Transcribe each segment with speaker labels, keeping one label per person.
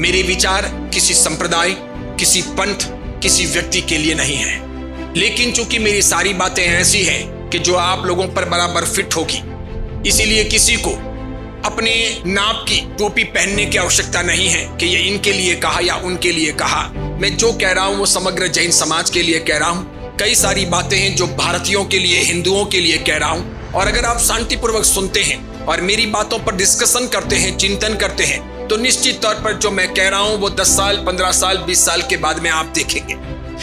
Speaker 1: मेरे विचार किसी संप्रदाय, किसी पंथ, किसी व्यक्ति के लिए नहीं है, लेकिन चूंकि मेरी सारी बातें ऐसी हैं कि जो आप लोगों पर बराबर फिट होगी, इसीलिए किसी को अपने नाप की टोपी पहनने की आवश्यकता नहीं है कि ये इनके लिए कहा या उनके लिए कहा। मैं जो कह रहा हूं वो समग्र जैन समाज के लिए कह रहा हूं। कई सारी बातें हैं जो भारतीयों के लिए, हिंदुओं के लिए कह रहा हूं। और अगर आप शांतिपूर्वक सुनते हैं और मेरी बातों पर डिस्कशन करते हैं, चिंतन करते हैं, तो निश्चित तौर पर जो मैं कह रहा हूं वो 10 साल, 15 साल, 20 साल के बाद में आप देखेंगे।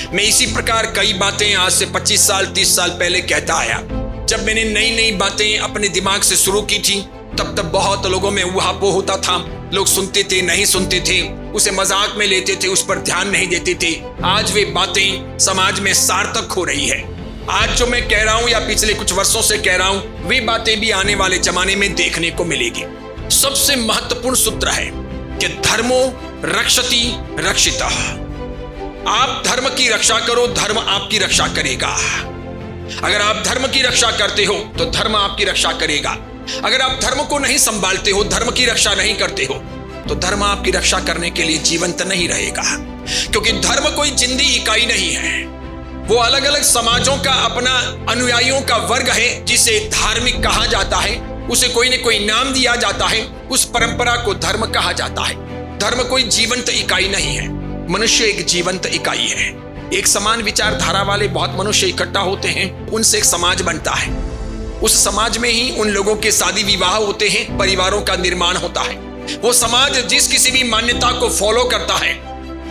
Speaker 1: मैं इसी प्रकार कई बातें आज से 25 साल, 30 साल पहले कहता आया। जब मैंने नई नई बातें अपने दिमाग से शुरू की थी, तब बहुत लोगों में उहापोह होता था। लोग सुनते थे, नहीं सुनते थे, उसे मजाक में लेते थे, उस पर ध्यान नहीं देते थे। आज वे बातें समाज में सार्थक हो रही है। आज जो मैं कह रहा हूं या पिछले कुछ वर्षों से कह रहा हूं, वे बातें भी आने वाले जमाने में देखने को मिलेगी। सबसे महत्वपूर्ण सूत्र है कि धर्मो रक्षति रक्षितः। आप धर्म की रक्षा करो, धर्म आपकी रक्षा करेगा। अगर आप धर्म की रक्षा करते हो तो धर्म आपकी रक्षा करेगा। अगर आप धर्म को नहीं संभालते हो, धर्म की रक्षा नहीं करते हो, तो धर्म आपकी रक्षा करने के लिए जीवंत नहीं रहेगा। क्योंकि धर्म कोई जिंदी इकाई नहीं है, वो अलग अलग समाजों का अपना अनुयायियों का वर्ग है जिसे धार्मिक कहा जाता है। उसे कोई न कोई नाम दिया जाता है, उस परंपरा को धर्म कहा जाता है। धर्म कोई जीवंत इकाई नहीं है, मनुष्य एक जीवंत इकाई है। एक समान विचारधारा वाले बहुत मनुष्य इकट्ठा होते हैं, उनसे एक समाज बनता है। उस समाज में ही उन लोगों के शादी विवाह होते हैं, परिवारों का निर्माण होता है। वो समाज जिस किसी भी मान्यता को फॉलो करता है,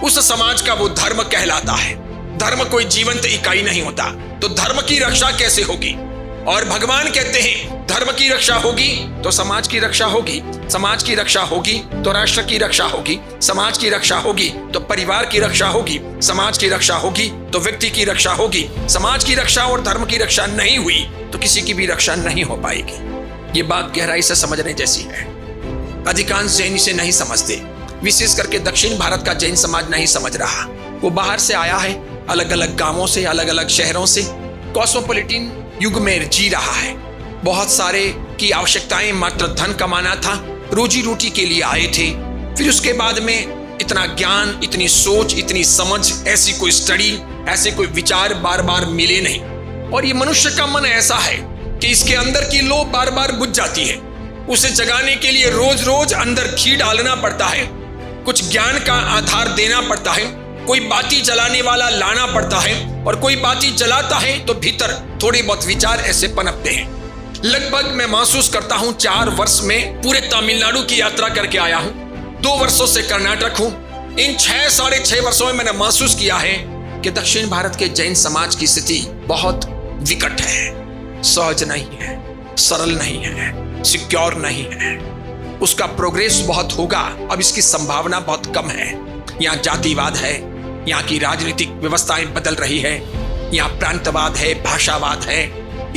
Speaker 1: उस समाज का वो धर्म कहलाता है। धर्म कोई जीवंत इकाई नहीं होता, तो धर्म की रक्षा कैसे होगी? और भगवान कहते हैं धर्म की रक्षा होगी तो समाज की रक्षा होगी, समाज की रक्षा होगी तो राष्ट्र की रक्षा होगी, समाज की रक्षा होगी तो परिवार की रक्षा होगी, समाज की रक्षा होगी तो व्यक्ति की रक्षा होगी। समाज की रक्षा और धर्म की रक्षा नहीं हुई तो किसी की भी रक्षा नहीं हो पाएगी। ये बात गहराई से समझने जैसी है। अधिकांश जैन इसे नहीं समझते, विशेष करके दक्षिण भारत का जैन समाज नहीं समझ रहा। वो बाहर से आया है, अलग अलग गांवों से, अलग अलग शहरों से, कॉस्मोपॉलिटन युग में जी रहा है। बहुत सारे की आवश्यकताएं मात्र धन कमाना था, रोजी रोटी के लिए आए थे। फिर उसके बाद में इतना ज्ञान, इतनी सोच, इतनी समझ, ऐसी कोई स्टडी, ऐसे कोई विचार बार बार मिले नहीं। और ये मनुष्य का मन ऐसा है कि इसके अंदर की लो बार बार बुझ जाती है। उसे जगाने के लिए रोज रोज अंदर घी डालना पड़ता है, कुछ ज्ञान का आधार देना पड़ता है, कोई बाती जलाने वाला लाना पड़ता है। और कोई बाती जलाता है तो भीतर थोड़े बहुत विचार ऐसे पनपते हैं। लगभग मैं महसूस करता हूं 4 वर्ष में पूरे तमिलनाडु की यात्रा करके आया हूं, 2 वर्षों से कर्नाटक हूं। इन 6 साढ़े 6 वर्षों में मैंने महसूस किया है कि दक्षिण भारत के जैन समाज की स्थिति बहुत विकट है, सहज नहीं है, सरल नहीं है, सिक्योर नहीं है। उसका प्रोग्रेस बहुत होगा, अब इसकी संभावना बहुत कम है। यहाँ जातिवाद है, यहाँ की राजनीतिक व्यवस्थाएं बदल रही है, यहाँ प्रांतवाद है, भाषावाद है।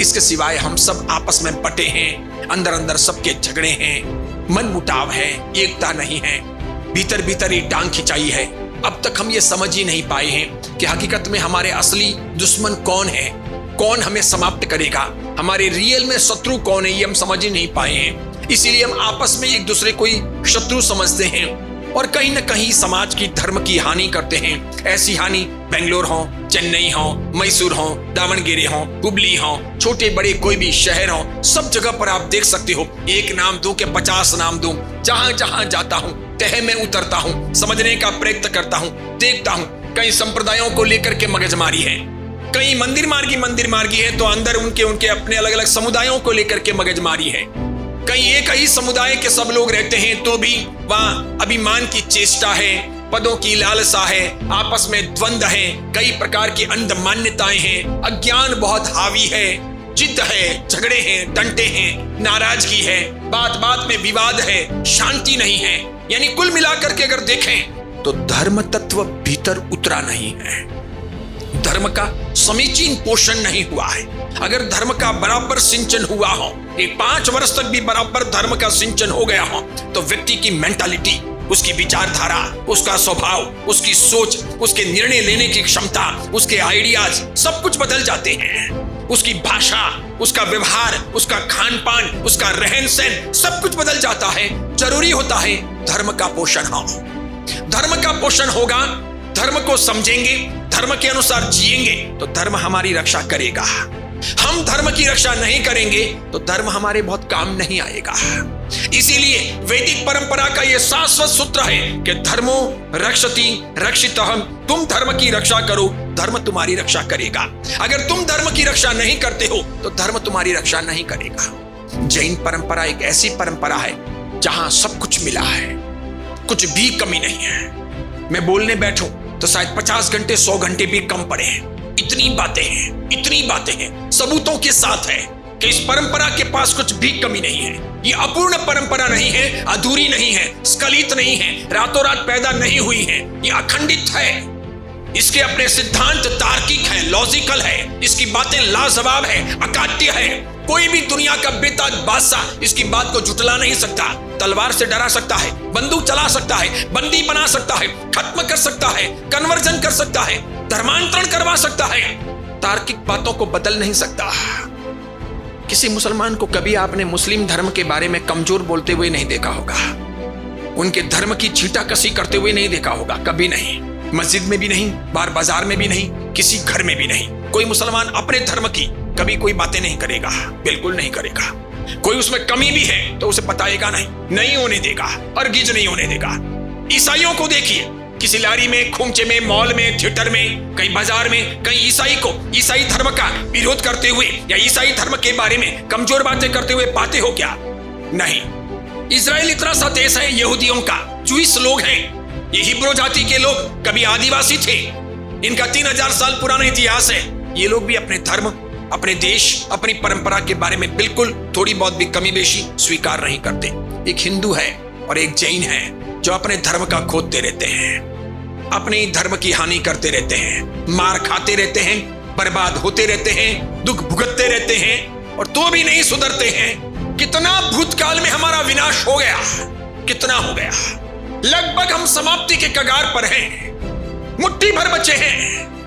Speaker 1: इसके सिवाय हम सब आपस में बटे हैं, अंदर अंदर सबके झगड़े हैं, मन मुटाव है, एकता नहीं है, भीतर भीतर ही टांग खिंचाई है। अब तक हम ये समझ ही नहीं पाए हैं कि हकीकत में हमारे असली दुश्मन कौन है, कौन हमें समाप्त करेगा, हमारे रियल में शत्रु कौन है, ये हम समझ ही नहीं पाए हैं। इसीलिए हम आपस में एक दूसरे को शत्रु समझते हैं और कहीं न कहीं समाज की, धर्म की हानि करते हैं। ऐसी हानि बेंगलोर हो, चेन्नई हो, मैसूर हो, दावणगेरे हो, हुबली हो, छोटे बड़े कोई भी शहर हो, सब जगह पर आप देख सकते हो। एक नाम दूं कि 50 नाम दूं, जहां जहां जाता हूं तह में उतरता हूं, समझने का प्रयत्न करता हूं, देखता हूं कई संप्रदायों को लेकर के मगजमारी है, कई मंदिर मार्गी है तो अंदर उनके अपने अलग अलग समुदायों को लेकर के मगजमारी है। कहीं एक ही समुदाय के सब लोग रहते हैं तो भी वहां अभिमान की चेष्टा है, पदों की लालसा है, आपस में द्वंद्व है, कई प्रकार की अंध मान्यताएं हैं, अज्ञान बहुत हावी है, जिद है, झगड़े हैं, डंटे हैं, नाराजगी है, बात बात में विवाद है, शांति नहीं है। यानी कुल मिलाकर के अगर देखें तो धर्म तत्व भीतर उतरा नहीं है, धर्म का समीचीन पोषण नहीं हुआ है। अगर धर्म का बराबर सिंचन हुआ हो, 5 वर्ष तक भी बराबर धर्म का सिंचन हो गया हो, तो व्यक्ति की मेंटालिटी, उसकी विचारधारा, उसका स्वभाव, उसकी सोच, उसके निर्णय लेने की क्षमता, उसके आइडियाज सब कुछ बदल जाते हैं। उसकी भाषा, उसका व्यवहार, उसका खान पान, उसका रहन सहन सब कुछ बदल जाता है। जरूरी होता है धर्म का पोषण हो। धर्म का पोषण होगा, धर्म को समझेंगे, धर्म के अनुसार जिएंगे तो धर्म हमारी रक्षा करेगा। हम धर्म की रक्षा नहीं करेंगे तो धर्म हमारे बहुत काम नहीं आएगा। इसीलिए वैदिक परंपरा का यह शाश्वत सूत्र है कि धर्मो रक्षति रक्षितः। तुम धर्म की रक्षा करो, धर्म तुम्हारी रक्षा करेगा। अगर तुम धर्म की रक्षा नहीं करते हो तो धर्म तुम्हारी रक्षा नहीं करेगा। जैन परंपरा एक ऐसी परंपरा है जहां सब कुछ मिला है, कुछ भी कमी नहीं है। मैं बोलने बैठूं तो शायद 50 घंटे 100 घंटे भी कम पड़े हैं। इतनी बातें हैं, इतनी बातें हैं, सबूतों के साथ है कि इस परंपरा के पास कुछ भी कमी नहीं है। ये अपूर्ण परंपरा नहीं है, अधूरी नहीं है, स्खलित नहीं है, रातों रात पैदा नहीं हुई है। ये अखंडित है। इसके अपने सिद्धांत तार्किक है, लॉजिकल है। इसकी बातें लाजवाब है, अकाट्य है। कोई भी दुनिया का बेताज बादशाह इसकी बात को झुटला नहीं सकता। तलवार से डरा सकता है, बंदूक चला सकता है, बंदी बना सकता है, खत्म कर सकता है, कन्वर्जन कर सकता है, धर्मांतरण करवा सकता है, तार्किक बातों को बदल नहीं सकता। किसी मुसलमान को कभी आपने मुस्लिम धर्म के बारे में कमजोर बोलते हुए नहीं देखा होगा, उनके धर्म की छींटाकशी करते हुए नहीं देखा होगा, कभी नहीं। मस्जिद में भी नहीं, बार बाजार में भी नहीं, किसी घर में भी नहीं। कोई मुसलमान अपने धर्म की कभी कोई बातें नहीं करेगा, बिल्कुल नहीं करेगा। कोई उसमें कमी भी है तो उसे बताएगा नहीं, नहीं होने देगा, हरगिज नहीं होने देगा। ईसाइयों को देखिए, किसी लारी में, खुमचे में, मॉल में, थिएटर में, कहीं बाजार में, कहीं ईसाई को ईसाई धर्म का विरोध करते हुए या ईसाई धर्म के बारे में कमजोर बातें करते हुए पाते हो क्या? नहीं। इजराइल इतना सा देश है यहूदियों का, जूइश लोग हैं, ये हिब्रू जाति के लोग कभी आदिवासी थे, इनका 3000 साल पुराना इतिहास है। ये लोग भी अपने धर्म, अपने देश, अपनी परंपरा के बारे में बिल्कुल थोड़ी बहुत भी कमी बेशी स्वीकार नहीं करते। एक हिंदू है और एक जैन है जो अपने धर्म का खोदते रहते हैं, अपने धर्म की हानि करते रहते हैं, मार खाते रहते हैं, बर्बाद होते रहते हैं, दुख भुगतते रहते हैं और तो भी नहीं सुधरते हैं। कितना भूतकाल में हमारा विनाश हो गया, कितना हो गया। लगभग हम समाप्ति के कगार पर हैं, मुट्ठी भर बचे हैं।